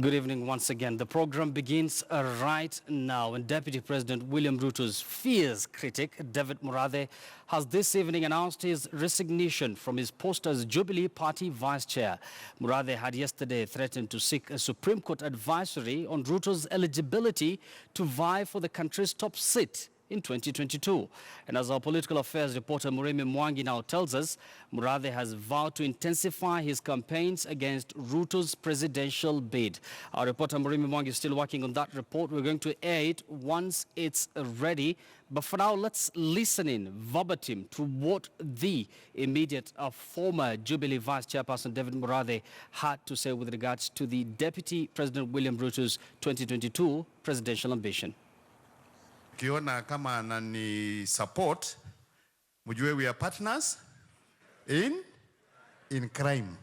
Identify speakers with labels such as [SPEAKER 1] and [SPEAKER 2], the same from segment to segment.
[SPEAKER 1] Good evening once again. The program begins right now, and Deputy President William Ruto's fierce critic, David Murathe, has this evening announced his resignation from his post as Jubilee Party Vice-Chair. Murathe had yesterday threatened to seek a Supreme Court advisory on Ruto's eligibility to vie for the country's top seat in 2022. And as our political affairs reporter Muremi Mwangi now tells us, Murathe has vowed to intensify his campaigns against Ruto's presidential bid. Our reporter Muremi Mwangi is still working on that report. We're going to air it once it's ready. But for now, let's listen in verbatim to what the immediate former Jubilee Vice-Chairperson David Murathe had to say with regards to the Deputy President William Ruto's 2022 presidential ambition.
[SPEAKER 2] Kiona kama anani support, mjue we are partners in crime.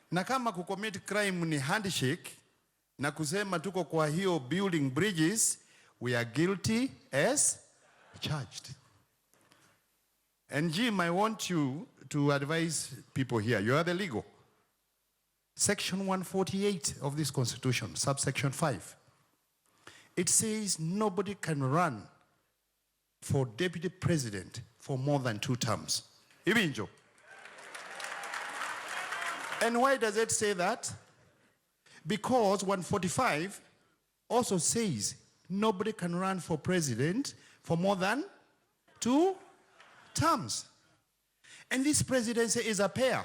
[SPEAKER 2] Na kama kucommit crime ni handshake na kusema tuko kwa hiyo building bridges, we are guilty as charged. And Jim, I want you to advise people here. You are the legal. Section 148 of this constitution, subsection 5. It says nobody can run for deputy president for more than 2 terms. Ibinjo. And why does it say that? Because 145 also says nobody can run for president for more than 2 terms. And this presidency is a pair.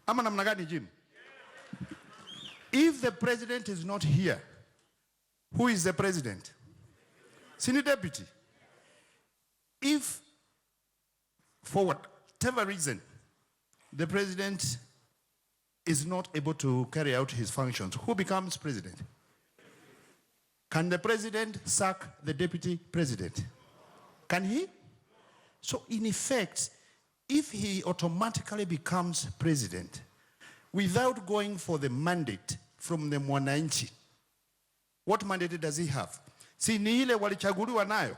[SPEAKER 2] Ama namna gani, Jim? If the president is not here, who is the president? Senior deputy. If, for whatever reason, the president is not able to carry out his functions, who becomes president? Can the president sack the deputy president? Can he? So in effect, if he automatically becomes president without going for the mandate from the mwananchi, what mandate does he have? Si ni ile walichaguliwa nayo.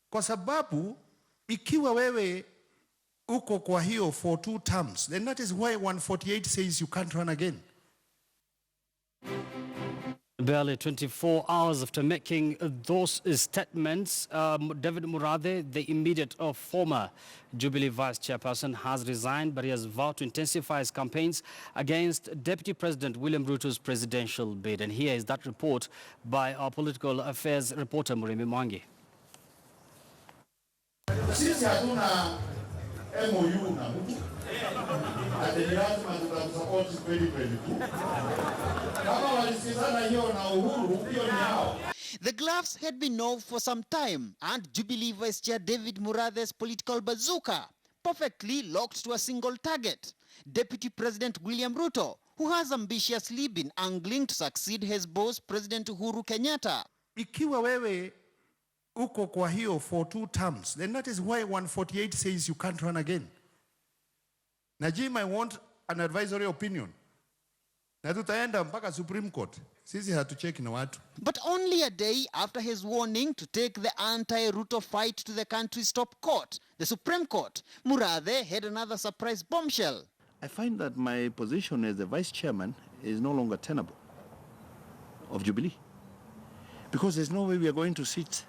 [SPEAKER 2] Kwa sababu ikiwa wewe uko kwa hiyo for 2 terms, then that is why 148 says you can't run again.
[SPEAKER 1] Barely 24 hours after making those statements, David Murathe, the immediate former Jubilee Vice-Chairperson, has resigned, but he has vowed to intensify his campaigns against Deputy President William Ruto's presidential bid. And here is that report by our political affairs reporter Muremi Mwangi.
[SPEAKER 3] Sisi hatuna MOU na mtu. Ati lazima tutamsupport 2022. Kama walisikizana hiyo na Uhuru, hiyo ni hao.
[SPEAKER 4] The gloves had been off for some time, and Jubilee Vice-Chair David Murathe's political bazooka perfectly locked to a single target, Deputy President William Ruto, who has ambitiously been angling to succeed his boss, President Uhuru Kenyatta.
[SPEAKER 2] Ikiwa wewe uko kwa hiyo for 2 terms, then that is why 148 says you can't run again. Najim, I want an advisory opinion. Na tutaenda mpaka Supreme Court. Sisi hatucheki na watu.
[SPEAKER 4] But only a day after his warning to take the anti-Ruto fight to the country's top court, the Supreme Court, Murathe had another surprise bombshell.
[SPEAKER 5] I find that my position as the vice chairman is no longer tenable of Jubilee. Because there's no way we are going to sit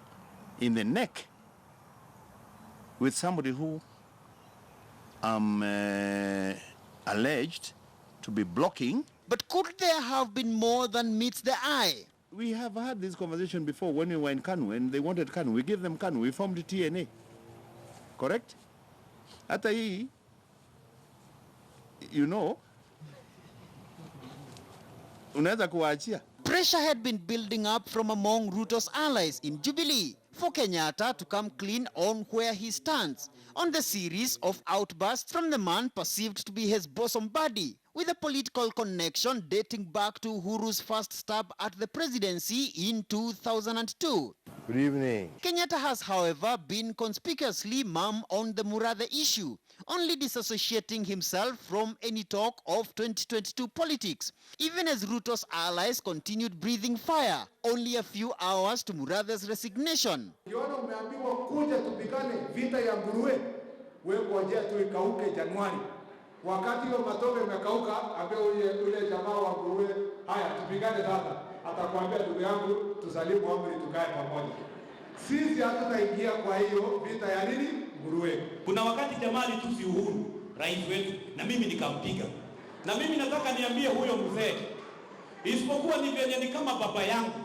[SPEAKER 5] in the neck with somebody who alleged to be blocking.
[SPEAKER 4] But could there have been more than meets the eye?
[SPEAKER 5] We have had this conversation before when we were in Kanu and they wanted Kanu. We gave them Kanu. We formed the TNA. Correct? Hata hii, you know, unaweza kuwaachia.
[SPEAKER 4] Pressure had been building up from among Ruto's allies in Jubilee for Kenyatta to come clean on where he stands on the series of outbursts from the man perceived to be his bosom buddy, with a political connection dating back to Uhuru's first stab at the presidency in 2002.
[SPEAKER 3] Good evening.
[SPEAKER 4] Kenyatta has, however, been conspicuously mum on the Murathe issue, only disassociating himself from any talk of 2022 politics, even as Ruto's allies continued breathing fire, only a few hours to Murathe's resignation.
[SPEAKER 3] Ukiona umeambiwa kuja tupigane vita ya nguruwe, wewe ngojea tu ikauke Januari.
[SPEAKER 6] Wakati hiyo matope imekauka, ambia ule jamaa wa nguruwe, haya tupigane sasa. Atakwambia ndugu yangu, tusalimu amri tukae pamoja. Sisi hatutaingia kwa hiyo vita ya nini nguruwe.
[SPEAKER 7] Kuna wakati jamaa alitusi Uhuru, rais wetu, na mimi nikampiga. Na mimi nataka niambie huyo mzee, isipokuwa ni venye ni kama baba yangu,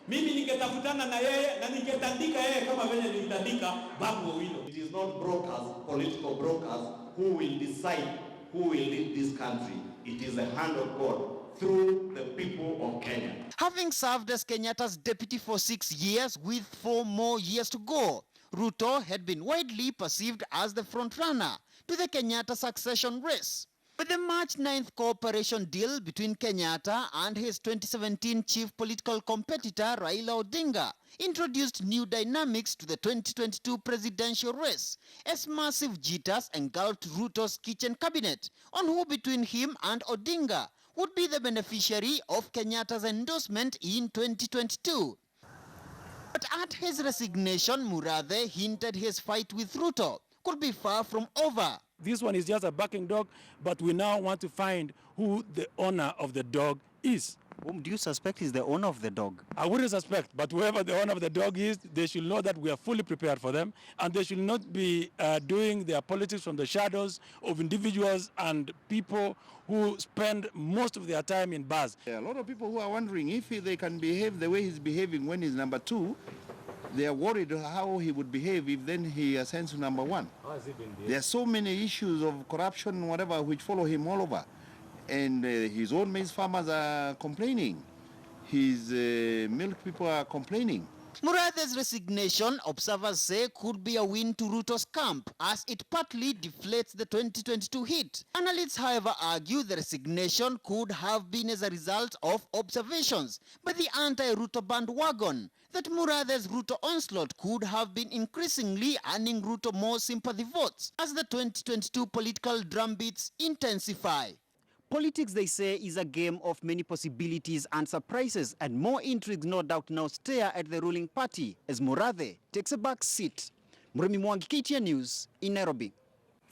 [SPEAKER 7] mimi ningetafutana na yeye na ningetandika yeye kama venye nilitandika babu Owino.
[SPEAKER 8] It is not brokers, political brokers, who will decide who will lead this country. It is the hand of God through the people of Kenya.
[SPEAKER 4] Having served as Kenyatta's deputy for 6 years with 4 more years to go, Ruto had been widely perceived as the frontrunner to the Kenyatta succession race. But the March 9th cooperation deal between Kenyatta and his 2017 chief political competitor Raila Odinga introduced new dynamics to the 2022 presidential race as massive jitters engulfed Ruto's kitchen cabinet on who between him and Odinga would be the beneficiary of Kenyatta's endorsement in 2022. But at his resignation, Murathe hinted his fight with Ruto could be far from over.
[SPEAKER 9] This one is just a barking dog, but we now want to find who the owner of the dog is.
[SPEAKER 4] Whom do you suspect is the owner of the dog?
[SPEAKER 9] I wouldn't suspect, but whoever the owner of the dog is, they should know that we are fully prepared for them, and they should not be doing their politics from the shadows of individuals and people who spend most of their time in bars.
[SPEAKER 5] A lot of people who are wondering if they can behave the way he's behaving when he's number 2, they are worried how he would behave if then he ascends to number 1. There are so many issues of corruption and whatever which follow him all over. And his own maize farmers are complaining. His milk people are complaining.
[SPEAKER 4] Murathe's resignation, observers say, could be a win to Ruto's camp as it partly deflates the 2022 heat. Analysts, however, argue the resignation could have been as a result of observations by the anti-Ruto bandwagon that Murathe's Ruto onslaught could have been increasingly earning Ruto more sympathy votes as the 2022 political drumbeats intensify. Politics, they say, is a game of many possibilities and surprises, and more intrigues no doubt now stare at the ruling party as Murathe takes a back seat. Murimi Mwangi, KTN News in Nairobi.